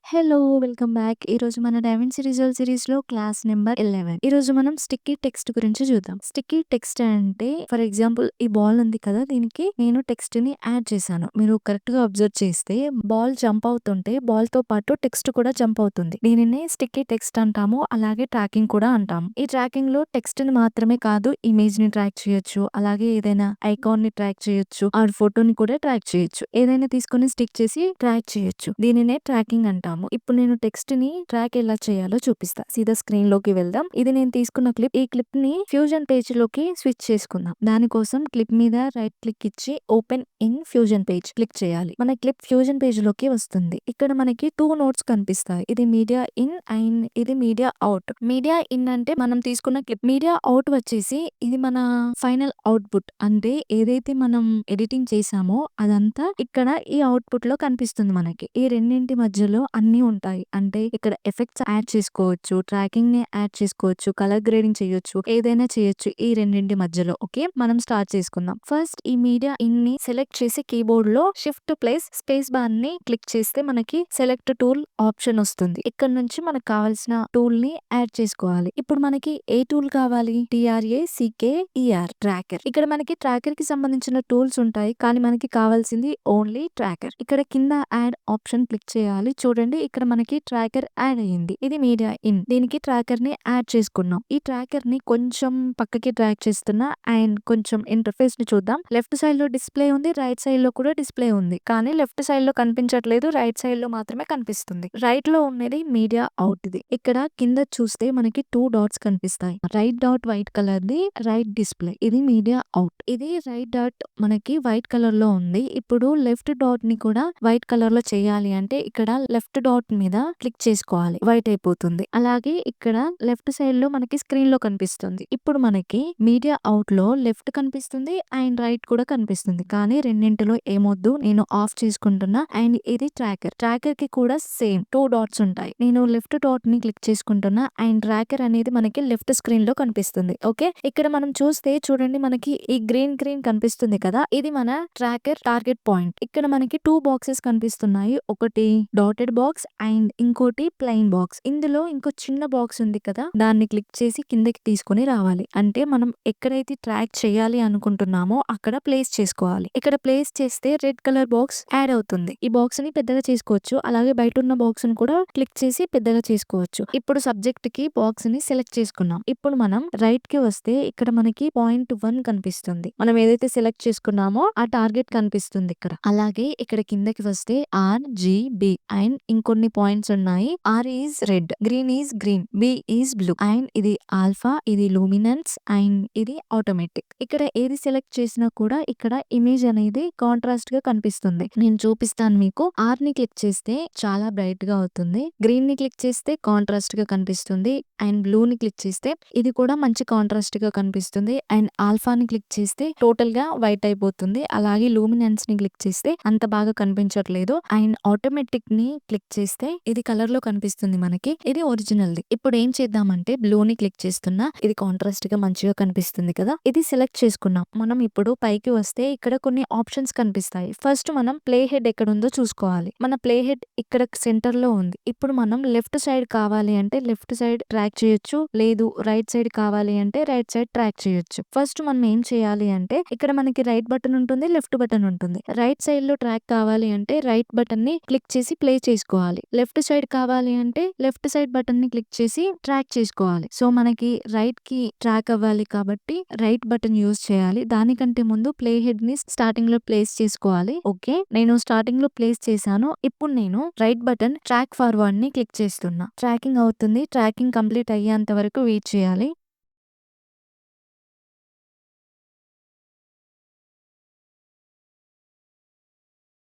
Hello! Welcome back. ఈరోజు మన 'DaVinci result' సిరీస్‌లో క్లాస్ నెంబర్ 11. ఈరోజు మనం స్టిక్కీ టెక్స్ట్ గురించి చూద్దాం. స్టిక్కీ టెక్స్ట్ అంటే ఫర్ ఎగ్జాంపుల్ ఈ బాల్ ఉంది కదా! దీనికి నేను టెక్స్ట్‌ని యాడ్ చేశాను. మీరు కరెక్ట్‌గా అబ్జర్వ్ చేస్తే బాల్ జంప్ అవుతుంటే బాల్‌తో పాటు టెక్స్ట్ కూడా జంప్ అవుతుంది. దీనినే స్టిక్కీ టెక్స్ట్ అంటాము. అలాగే ట్రాకింగ్ కూడా అంటాము. ఈ ట్రాకింగ్‌లో టెక్స్ట్‌ని మాత్రమే కాదు ఇమేజ్‌ని ట్రాక్ చేయొచ్చు. అలాగే ఏదైనా ఐకాన్‌ని ట్రాక్ చేయొచ్చు. ఆర్ ఫోటోని కూడా ట్రాక్ చేయొచ్చు. ఏదైనా తీసుకొని స్టిక్ చేసి ట్రాక్ చేయొచ్చు. దీనినే ట్రాకింగ్ అంటాము. ఇప్పుడు నేను టెక్స్ట్ ని ట్రాక్ ఎలా చేయాలో చూపిస్తా. సీదా స్క్రీన్ లోకి వెళ్దాం. ఇది నేను తీసుకున్న క్లిప్. ఈ క్లిప్ ని ఫ్యూజన్ పేజ్ లోకి స్విచ్ చేసుకుందాం. దానికోసం క్లిప్ మీద రైట్ క్లిక్ ఇచ్చి open in fusion page click చేయాలి. మన క్లిప్ ఫ్యూజన్ పేజ్ లోకి వస్తుంది. ఇక్కడ మనకి 2 నోట్స్ కనిపిస్తాయి. ఇది మీడియా ఇన్ అండ్ ఇది మీడియా అవుట్. మీడియా ఇన్ అంటే మనం తీసుకున్న క్లిప్. మీడియా అవుట్ వచ్చేసి ఇది మన ఫైనల్ అవుట్పుట్. అంటే ఏదైతే మనం ఎడిటింగ్ చేసామో అదంతా ఇక్కడ ఈ అవుట్పుట్ లో కనిపిస్తుంది మనకి. ఈ రెండింటి మధ్యలో అన్నీ ఉంటాయి. అంటే ఇక్కడ ఎఫెక్ట్స్ యాడ్ చేసుకోవచ్చు. ట్రాకింగ్ ని యాడ్ చేసుకోవచ్చు. కలర్ గ్రేడింగ్ చేయొచ్చు. ఏదైనా చేయొచ్చు ఈ రెండింటి మధ్యలో. ఓకే, మనం స్టార్ట్ చేసుకుందాం. ఫస్ట్ ఈ మీడియా ఇన్ ని సెలెక్ట్ చేసి కీబోర్డ్ లో షిఫ్ట్ ప్లస్ స్పేస్ బార్ ని క్లిక్ చేస్తే మనకి సెలెక్ట్ టూల్ ఆప్షన్ వస్తుంది. ఇక్కడ నుంచి మనకు కావాల్సిన టూల్ ని యాడ్ చేసుకోవాలి. ఇప్పుడు మనకి ఏ టూల్ కావాలి? TRACKER tracker. ఇక్కడ మనకి ట్రాకర్ కి సంబంధించిన టూల్స్ ఉంటాయి. కానీ మనకి కావాల్సింది ఓన్లీ ట్రాకర్. ఇక్కడ కింద యాడ్ ఆప్షన్ క్లిక్ చేయాలి. చూడండి ఇక్కడ మనకి ట్రాకర్ యాడ్ అయ్యింది. ఇది మీడియా ఇన్. దీనికి ట్రాకర్ ని యాడ్ చేసుకున్నాం. ఈ ట్రాకర్ ని కొంచెం పక్కకి ట్రాక్ చేస్తున్నా అండ్ కొంచెం ఇంటర్ఫేస్ ని చూద్దాం. లెఫ్ట్ సైడ్ లో డిస్ప్లే ఉంది. రైట్ సైడ్ లో కూడా డిస్ప్లే ఉంది. కానీ లెఫ్ట్ సైడ్ లో కనిపించట్లేదు. రైట్ సైడ్ లో మాత్రమే కనిపిస్తుంది. రైట్ లో ఉన్నది మీడియా అవుట్. ఇది ఇక్కడ కింద చూస్తే మనకి 2 డాట్స్ కనిపిస్తాయి. Right dot white colour the right display. ఇది మీడియా అవుట్. ఇది రైట్ డాట్ మనకి వైట్ కలర్ లో ఉంది. ఇప్పుడు లెఫ్ట్ డాట్ ని కూడా వైట్ కలర్ లో చేయాలి అంటే ఇక్కడ లెఫ్ట్ డాట్ మీద క్లిక్ చేసుకోవాలి. వైట్ అయిపోతుంది. అలాగే ఇక్కడ లెఫ్ట్ సైడ్ లో మనకి స్క్రీన్ లో కనిపిస్తుంది. ఇప్పుడు మనకి మీడియా అవుట్ లో లెఫ్ట్ కనిపిస్తుంది అండ్ రైట్ కూడా కనిపిస్తుంది. కానీ రెండింటిలో ఏమొద్దు, నేను ఆఫ్ చేసుకుంటున్నా. అండ్ ఇది ట్రాకర్. ట్రాకర్ కి కూడా సేమ్ 2 డాట్స్ ఉంటాయి. నేను లెఫ్ట్ డాట్ ని క్లిక్ చేసుకుంటున్నా అండ్ ట్రాకర్ అనేది మనకి లెఫ్ట్ స్క్రీన్ లో కనిపిస్తుంది. ఓకే, ఇక్కడ మనం చూస్తే చూడండి మనకి ఈ గ్రీన్ కనిపిస్తుంది కదా, ఇది మన ట్రాకర్ టార్గెట్ పాయింట్. ఇక్కడ మనకి 2 బాక్సెస్ కనిపిస్తున్నాయి. ఒకటి డాటెడ్ బాక్స్ అండ్ ఇంకోటి ప్లెయిన్ బాక్స్. ఇందులో ఇంకో చిన్న బాక్స్ ఉంది కదా, దాన్ని క్లిక్ చేసి కిందకి తీసుకొని రావాలి. అంటే మనం ఎక్కడైతే ట్రాక్ చేయాలి అనుకుంటున్నామో అక్కడ ప్లేస్ చేసుకోవాలి. ఇక్కడ ప్లేస్ చేస్తే రెడ్ కలర్ బాక్స్ యాడ్ అవుతుంది. ఈ బాక్స్ ని పెద్దగా చేసుకోవచ్చు. అలాగే బయట ఉన్న బాక్స్ ని కూడా క్లిక్ చేసి పెద్దగా చేసుకోవచ్చు. ఇప్పుడు సబ్జెక్ట్ కి బాక్స్ ని సెలెక్ట్ చేసుకున్నాం. ఇప్పుడు మనం రైట్ కి వస్తే ఇక్కడ మనకి పాయింట్ 1 కనిపిస్తుంది. మనం ఏదైతే సెలెక్ట్ చేసుకున్నామో ఆ టార్గెట్ కనిపిస్తుంది ఇక్కడ. అలాగే ఇక్కడ కిందకి వస్తే RGB అండ్ ఇంకొన్ని పాయింట్స్ ఉన్నాయి. R is red, green is green, B is blue and ఇది ఆల్ఫా, ఇది లూమినెన్స్ అండ్ ఇది ఆటోమేటిక్. ఇక్కడ ఏది సెలెక్ట్ చేసినా కూడా ఇక్కడ ఇమేజ్ అనేది కాంట్రాస్ట్ గా కనిపిస్తుంది. నేను చూపిస్తాను మీకు. R ని క్లిక్ చేస్తే చాలా బ్రైట్ గా అవుతుంది. గ్రీన్ ని క్లిక్ చేస్తే కాంట్రాస్ట్ గా కనిపిస్తుంది. అండ్ బ్లూ ని క్లిక్ చేస్తే ఇది కూడా మంచి కాంట్రాస్ట్ గా కనిపిస్తుంది. అండ్ ఆల్ఫా ని క్లిక్ చేస్తే టోటల్ గా వైట్ అయిపోతుంది. అలాగే లూమినెన్స్ ని క్లిక్ చేస్తే అంత బాగా కనిపించట్లేదు. అండ్ ఆటోమేటిక్ ని క్లిక్ చేస్తే ఇది కలర్ లో కనిపిస్తుంది మనకి. ఇది ఒరిజినల్ ది. ఇప్పుడు ఏం చేద్దామంటే బ్లూ ని క్లిక్ చేస్తున్నా. ఇది కాంట్రాస్ట్ గా మంచిగా కనిపిస్తుంది కదా. ఇది సెలెక్ట్ చేసుకున్నాం. మనం ఇప్పుడు పైకి వస్తే ఇక్కడ కొన్ని ఆప్షన్స్ కనిపిస్తాయి. ఫస్ట్ మనం ప్లే హెడ్ ఎక్కడ ఉందో చూసుకోవాలి. మన ప్లే హెడ్ ఇక్కడ సెంటర్ లో ఉంది. ఇప్పుడు మనం లెఫ్ట్ సైడ్ కావాలి అంటే లెఫ్ట్ సైడ్ ట్రాక్ చేయొచ్చు. లేదు రైట్ సైడ్ కావాలి అంటే రైట్ సైడ్ ట్రాక్ చేయొచ్చు. ఫస్ట్ మనం ఏం చేయాలి అంటే ఇక్కడ మనకి రైట్ బటన్ ఉంటుంది, లెఫ్ట్ బటన్ ఉంటుంది. రైట్ సైడ్ లో ట్రాక్ కావాలి అంటే రైట్ బటన్ ని క్లిక్ చేసి ప్లే చేసుకోవాలి. లెఫ్ట్ సైడ్ కావాలి అంటే లెఫ్ట్ సైడ్ బటన్ ని క్లిక్ చేసి ట్రాక్ చేసుకోవాలి. సో మనకి రైట్ కి ట్రాక్ అవ్వాలి కాబట్టి రైట్ బటన్ యూజ్ చేయాలి. దానికంటే ముందు ప్లే హెడ్ ని స్టార్టింగ్ లో ప్లేస్ చేసుకోవాలి. ఓకే, నేను స్టార్టింగ్ లో ప్లేస్ చేశాను. ఇప్పుడు నేను రైట్ బటన్ ట్రాక్ ఫార్వర్డ్ ని క్లిక్ చేస్తున్నా. ట్రాకింగ్ అవుతుంది. ట్రాకింగ్ కంప్లీట్ అయ్యేంత వరకు వెయిట్ చేయాలి.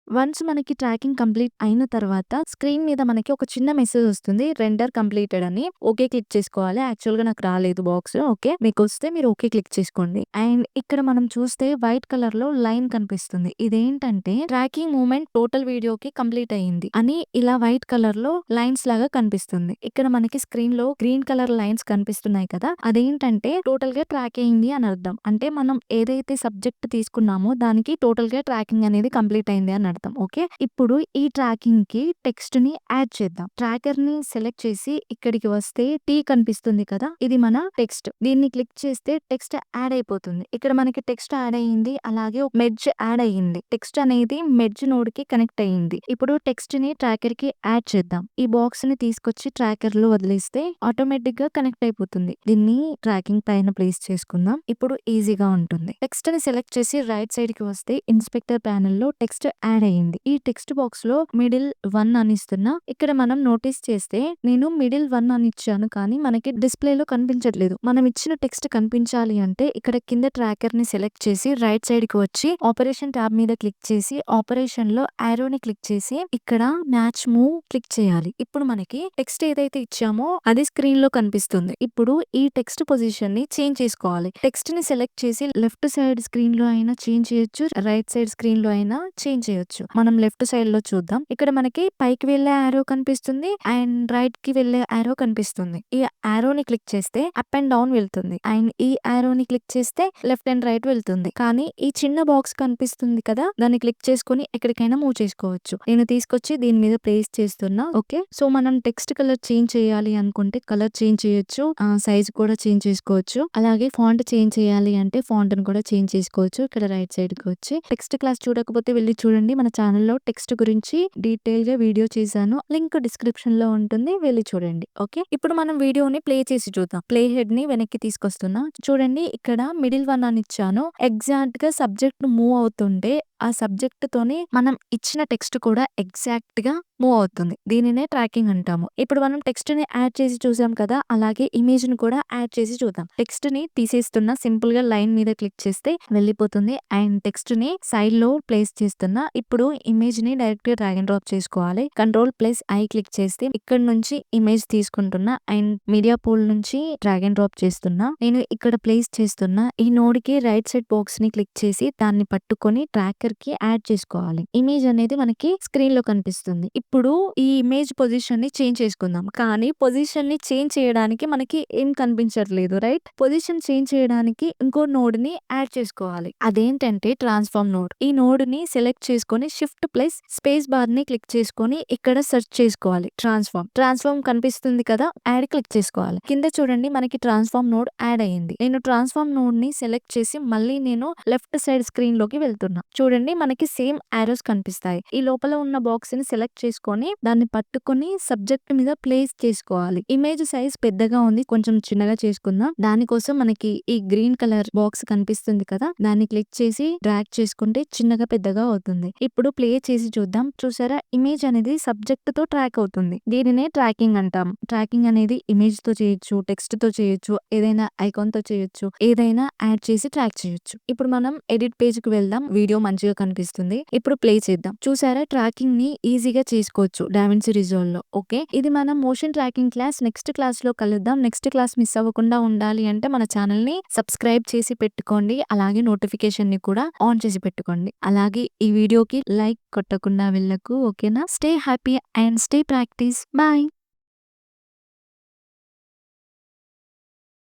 వన్స్ మనకి ట్రాకింగ్ కంప్లీట్ అయిన తర్వాత స్క్రీన్ మీద మనకి ఒక చిన్న మెసేజ్ వస్తుంది, రెండర్ కంప్లీటెడ్ అని. ఓకే క్లిక్ చేసుకోవాలి. యాక్చువల్ గా నాకు రాలేదు బాక్స్. ఓకే, మీకు వస్తే మీరు ఓకే క్లిక్ చేసుకోండి. అండ్ ఇక్కడ మనం చూస్తే వైట్ కలర్ లో లైన్ కనిపిస్తుంది. ఇదేంటంటే ట్రాకింగ్ మూమెంట్ టోటల్ వీడియోకి కంప్లీట్ అయ్యింది అని ఇలా వైట్ కలర్ లో లైన్స్ లాగా కనిపిస్తుంది. ఇక్కడ మనకి స్క్రీన్ లో గ్రీన్ కలర్ లైన్స్ కనిపిస్తున్నాయి కదా, అదేంటంటే టోటల్ గా ట్రాక్ అయింది అని అర్థం. అంటే మనం ఏదైతే సబ్జెక్ట్ తీసుకున్నామో దానికి టోటల్ గా ట్రాకింగ్ అనేది కంప్లీట్ అయింది అని అర్థం. వాడతాం. ఓకే. ఇప్పుడు ఈ ట్రాకింగ్‌కి టెక్స్ట్‌ని యాడ్ చేద్దాం. ట్రాకర్‌ని సెలెక్ట్ చేసి ఇక్కడికి వస్తే టీ కనిపిస్తుంది కదా! ఇది మన టెక్స్ట్. దీన్ని క్లిక్ చేస్తే టెక్స్ట్ యాడ్ అయిపోతుంది. ఇక్కడ మనకి టెక్స్ట్ యాడ్ అయ్యింది. అలాగే ఒక మెర్జ్ యాడ్ అయ్యింది. టెక్స్ట్ అనేది మెర్జ్ నోడ్‌కి కనెక్ట్ అయ్యింది. ఇప్పుడు టెక్స్ట్‌ని ట్రాకర్‌కి యాడ్ చేద్దాం. ఈ బాక్స్‌ని తీసుకొచ్చి ట్రాకర్‌లో వదిలేస్తే ఆటోమేటిక్‌గా కనెక్ట్ అయిపోతుంది. దీన్ని ట్రాకింగ్ పైన ప్లేస్ చేసుకుందాం. ఇప్పుడు ఈజీగా ఉంటుంది. టెక్స్ట్‌ని సెలెక్ట్ చేసి రైట్ సైడ్‌కి వస్తే ఇన్స్పెక్టర్ ప్యానెల్‌లో టెక్స్ట్ యాడ్ అయ్యింది. ఈ టెక్స్ట్ బాక్స్‌లో మిడిల్ 1 అని ఇస్తున్నా. ఇక్కడ మనం నోటీస్ చేస్తే నేను మిడిల్ 1 అని ఇచ్చాను. కానీ మనకి డిస్‌ప్లేలో కనిపించట్లేదు. మనం ఇచ్చిన టెక్స్ట్ కనిపించాలి అంటే ఇక్కడ కింద ట్రాకర్‌ని సెలెక్ట్ చేసి రైట్ సైడ్‌కి వచ్చి ఆపరేషన్ ట్యాబ్ మీద క్లిక్ చేసి ఆపరేషన్‌లో యారోని క్లిక్ చేసి ఇక్కడ మ్యాచ్ మూవ్ క్లిక్ చేయాలి. ఇప్పుడు మనకి టెక్స్ట్ ఏదైతే ఇచ్చామో అది స్క్రీన్‌లో కనిపిస్తుంది. ఇప్పుడు ఈ టెక్స్ట్ పొజిషన్‌ని చేంజ్ చేసుకోవాలి. టెక్స్ట్‌ని సెలెక్ట్ చేసి లెఫ్ట్ సైడ్ స్క్రీన్‌లో అయినా చేంజ్ చేయొచ్చు. రైట్ సైడ్ స్క్రీన్‌లో అయినా చేంజ్ చేయొచ్చు. మనం లెఫ్ట్ సైడ్‌లో చూద్దాం. ఇక్కడ మనకి పైకి వెళ్ళే యారో కనిపిస్తుంది అండ్ రైట్‌కి వెళ్ళే యారో కనిపిస్తుంది. ఈ యారోని క్లిక్ చేస్తే అప్ అండ్ డౌన్ వెళ్తుంది. అండ్ ఈ యారోని క్లిక్ చేస్తే లెఫ్ట్ అండ్ రైట్ వెళ్తుంది. కానీ ఈ చిన్న బాక్స్ కనిపిస్తుంది కదా! దాన్ని క్లిక్ చేసుకొని ఎక్కడికైనా మూవ్ చేసుకోవచ్చు. నేను తీసుకొచ్చి దీని మీద ప్లేస్ చేస్తున్నా. ఓకే. సో మనం టెక్స్ట్ కలర్ చేంజ్ చేయాలి అనుకుంటే కలర్ చేంజ్ చేయొచ్చు. సైజ్ కూడా చేంజ్ చేసుకోవచ్చు. అలాగే ఫాంట్ చేంజ్ చేయాలి అంటే ఫాంట్‌ని కూడా చేంజ్ చేసుకోవచ్చు. ఇక్కడ రైట్ సైడ్‌కి వచ్చి టెక్స్ట్ క్లాస్ చూడకపోతే వెళ్లి చూడండి. మన ఛానెల్‌లో టెక్స్ట్ గురించి డీటెయిల్‌గా వీడియో చేశాను. లింక్ డిస్క్రిప్షన్‌లో ఉంటుంది. వెళ్లి చూడండి. ఓకే. ఇప్పుడు మనం వీడియోని ప్లే చేసి చూద్దాం. ప్లే హెడ్‌ని వెనక్కి తీసుకొస్తున్నా. చూడండి ఇక్కడ మిడిల్ 1 అని ఇచ్చాను. ఎగ్జాక్ట్‌గా సబ్జెక్ట్ మూవ్ అవుతుంటే ఆ సబ్జెక్ట్ తోని మనం ఇచ్చిన టెక్స్ట్ కూడా ఎగ్జాక్ట్‌గా మూవ్ అవుతుంది. దీనినే ట్రాకింగ్ అంటాము. ఇప్పుడు మనం టెక్స్ట్‌ని యాడ్ చేసి చూసాం కదా! అలాగే ఇమేజ్‌ని కూడా యాడ్ చేసి చూద్దాం. టెక్స్ట్‌ని తీసేస్తున్నా. సింపుల్‌గా లైన్ మీద క్లిక్ చేస్తే వెళ్ళిపోతుంది. అండ్ టెక్స్ట్‌ని సైడ్‌లో ప్లేస్ చేస్తున్నా. ఇప్పుడు ఇమేజ్‌ని డైరెక్ట్‌గా డ్రాగ్ అండ్ డ్రాప్ చేసుకోవాలి. కంట్రోల్+I క్లిక్ చేస్తే ఇక్కడ నుంచి ఇమేజ్ తీసుకుంటున్నా అండ్ మీడియా పూల్ నుంచి డ్రాగ్ అండ్ డ్రాప్ చేస్తున్నా. నేను ఇక్కడ ప్లేస్ చేస్తున్నా. ఈ నోడ్‌కి రైట్ సైడ్ బాక్స్‌ని క్లిక్ చేసి దాన్ని పట్టుకొని ట్రాకర్‌కి యాడ్ చేసుకోవాలి. ఇమేజ్ అనేది మనకి స్క్రీన్‌లో కనిపిస్తుంది. ఇప్పుడు ఈ ఇమేజ్ పొజిషన్‌ని చేంజ్ చేసుకుందాం. కానీ పొజిషన్‌ని చేంజ్ చేయడానికి మనకి ఏం కనిపించట్లేదు. రైట్? పొజిషన్ చేంజ్ చేయడానికి ఇంకో నోడ్‌ని యాడ్ చేసుకోవాలి. అదేంటంటే ట్రాన్స్‌ఫార్మ్ నోడ్. ఈ నోడ్‌ని సెలెక్ట్ చేసుకొని షిఫ్ట్+స్పేస్ బార్‌ని క్లిక్ చేసుకొని ఇక్కడ సెర్చ్ చేసుకోవాలి. ట్రాన్స్‌ఫార్మ్ కనిపిస్తుంది కదా! యాడ్ క్లిక్ చేసుకోవాలి. కింద చూడండి మనకి ట్రాన్స్‌ఫార్మ్ నోడ్ యాడ్ అయ్యింది. నేను ట్రాన్స్‌ఫార్మ్ నోడ్‌ని సెలెక్ట్ చేసి మళ్ళీ నేను లెఫ్ట్ సైడ్ స్క్రీన్‌లోకి వెళ్తున్నా. చూడండి మనకి సేమ్ యారోస్ కనిపిస్తాయి. ఈ లోపల ఉన్న బాక్స్‌ని సెలెక్ట్ చేసుకొని దాన్ని పట్టుకొని సబ్జెక్ట్ మీద ప్లేస్ చేసుకోవాలి. ఇమేజ్ సైజ్ పెద్దగా ఉంది. కొంచెం చిన్నగా చేసుకుందాం. దానికోసం మనకి ఈ గ్రీన్ కలర్ బాక్స్ కనిపిస్తుంది కదా! దాన్ని క్లిక్ చేసి డ్రాగ్ చేసుకుంటే చిన్నగా పెద్దగా అవుతుంది. ఇప్పుడు ప్లే చేసి చూద్దాం. చూసారా? ఇమేజ్ అనేది సబ్జెక్ట్ తో ట్రాక్ అవుతుంది. దీనినే ట్రాకింగ్ అంటాం. ట్రాకింగ్ అనేది ఇమేజ్ తో చేయొచ్చు, టెక్స్ట్ తో చేయొచ్చు, ఏదైనా ఐకాన్ తో చేయొచ్చు, ఏదైనా యాడ్ చేసి ట్రాక్ చేయొచ్చు. ఇప్పుడు మనం ఎడిట్ పేజ్‌కి వెళ్దాం. వీడియో మంచిగా కనిపిస్తుంది. ఇప్పుడు ప్లే చేద్దాం. చూసారా? ట్రాకింగ్ ని ఈజీగా చేసుకోవచ్చు డావిన్సీ రిజాల్వ్‌లో. ఓకే. ఇది మన మోషన్ ట్రాకింగ్ క్లాస్. నెక్స్ట్ క్లాస్‌లో కలుద్దాం. నెక్స్ట్ క్లాస్ మిస్ అవ్వకుండా ఉండాలి అంటే మన ఛానెల్‌ని సబ్స్క్రైబ్ చేసి పెట్టుకోండి. అలాగే నోటిఫికేషన్‌ని కూడా ఆన్ చేసి పెట్టుకోండి. అలాగే ఈ వీడియోకి లైక్ కొట్టకుండా వెళ్ళకు. ఓకేనా? Stay happy and stay practice. Bye.